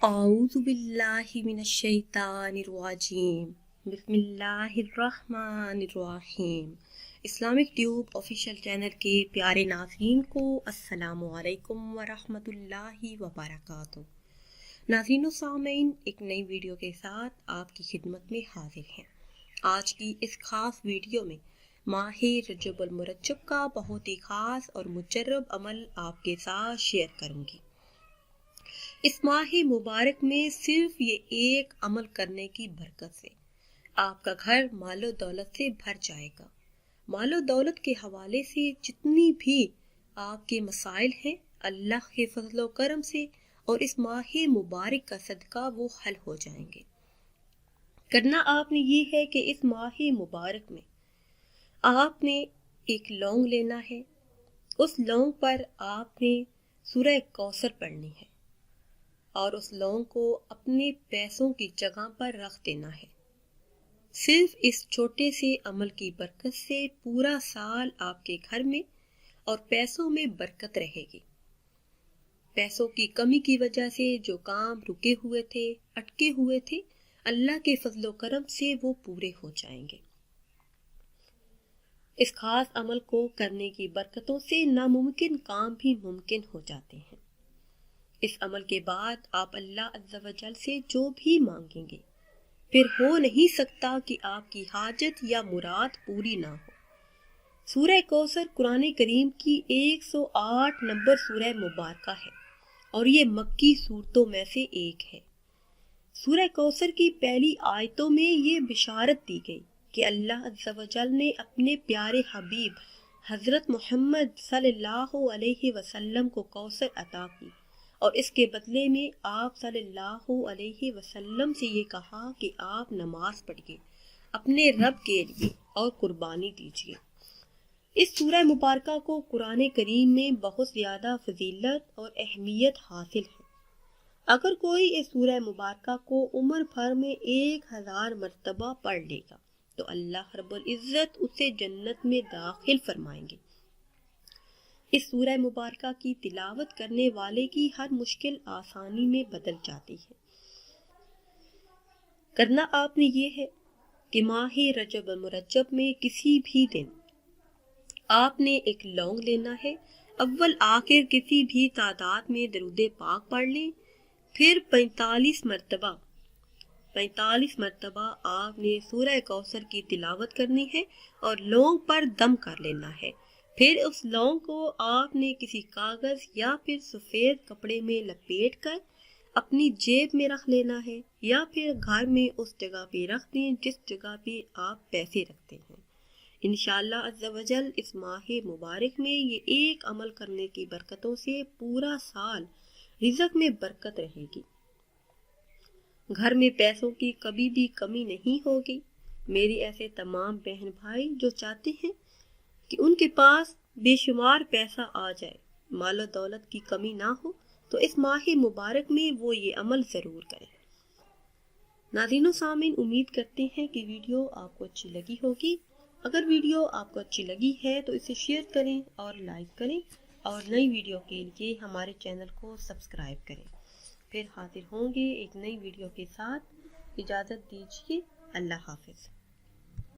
اعوذ باللہ من الشیطان الرجیم بسم اللہ الرحمن الرحیم۔ اسلامک ٹیوب آفیشیل چینل کے پیارے ناظرین کو السلام علیکم ورحمۃ اللہ وبرکاتہ۔ ناظرین و سامعین، ایک نئی ویڈیو کے ساتھ آپ کی خدمت میں حاضر ہیں۔ آج کی اس خاص ویڈیو میں ماہ رجب المرجب کا بہت ہی خاص اور مجرب عمل آپ کے ساتھ شیئر کروں گی۔ اس ماہ مبارک میں صرف یہ ایک عمل کرنے کی برکت سے آپ کا گھر مال و دولت سے بھر جائے گا۔ مال و دولت کے حوالے سے جتنی بھی آپ کے مسائل ہیں، اللہ کے فضل و کرم سے اور اس ماہ مبارک کا صدقہ وہ حل ہو جائیں گے۔ کرنا آپ نے یہ ہے کہ اس ماہ مبارک میں آپ نے ایک لونگ لینا ہے۔ اس لونگ پر آپ نے سورہ کوثر پڑھنی ہے اور اس لونگ کو اپنے پیسوں کی جگہ پر رکھ دینا ہے۔ صرف اس چھوٹے سے عمل کی برکت سے پورا سال آپ کے گھر میں اور پیسوں میں برکت رہے گی۔ پیسوں کی کمی کی وجہ سے جو کام رکے ہوئے تھے، اٹکے ہوئے تھے، اللہ کے فضل و کرم سے وہ پورے ہو جائیں گے۔ اس خاص عمل کو کرنے کی برکتوں سے ناممکن کام بھی ممکن ہو جاتے ہیں۔ اس عمل کے بعد آپ اللہ عز و جل سے جو بھی مانگیں گے، پھر ہو نہیں سکتا کہ آپ کی حاجت یا مراد پوری نہ ہو۔ سورہ کوثر قرآن کریم کی 108 نمبر سورہ مبارکہ ہے اور یہ مکی سورتوں میں سے ایک ہے۔ سورہ کوثر کی پہلی آیتوں میں یہ بشارت دی گئی کہ اللہ عز و جل نے اپنے پیارے حبیب حضرت محمد صلی اللہ علیہ وسلم کو کوثر عطا کی، اور اس کے بدلے میں آپ صلی اللہ علیہ وسلم سے یہ کہا کہ آپ نماز پڑھیے، اپنے رب کے لیے اور قربانی دیجیے۔ اس سورہ مبارکہ کو قرآن کریم میں بہت زیادہ فضیلت اور اہمیت حاصل ہے۔ اگر کوئی اس سورہ مبارکہ کو عمر بھر میں 1000 مرتبہ پڑھ لے گا تو اللہ رب العزت اسے جنت میں داخل فرمائیں گے۔ اس سورہ مبارکہ کی تلاوت کرنے والے کی ہر مشکل آسانی میں بدل جاتی ہے۔ کرنا آپ نے یہ ہے کہ ماہ رجب المرجب میں کسی بھی دن آپ نے ایک لونگ لینا ہے۔ اول آخر کسی بھی تعداد میں درود پاک پڑھ لیں، پھر 45 مرتبہ آپ نے سورہ کوثر کی تلاوت کرنی ہے اور لونگ پر دم کر لینا ہے۔ پھر اس لونگ کو آپ نے کسی کاغذ یا پھر سفید کپڑے میں لپیٹ کر اپنی جیب میں رکھ لینا ہے، یا پھر گھر میں اس جگہ پہ رکھ دیں جس جگہ پہ آپ پیسے رکھتے ہیں۔ انشاءاللہ عز و جل اس ماہ مبارک میں یہ ایک عمل کرنے کی برکتوں سے پورا سال رزق میں برکت رہے گی۔ گھر میں پیسوں کی کبھی بھی کمی نہیں ہوگی۔ میری ایسے تمام بہن بھائی جو چاہتے ہیں کہ ان کے پاس بے شمار پیسہ آ جائے، مال و دولت کی کمی نہ ہو، تو اس ماہ مبارک میں وہ یہ عمل ضرور کریں۔ ناظرین و سامعین، امید کرتے ہیں کہ ویڈیو آپ کو اچھی لگی ہوگی۔ اگر ویڈیو آپ کو اچھی لگی ہے تو اسے شیئر کریں اور لائک کریں، اور نئی ویڈیو کے لیے ہمارے چینل کو سبسکرائب کریں۔ پھر حاضر ہوں گے ایک نئی ویڈیو کے ساتھ۔ اجازت دیجیے، اللہ حافظ۔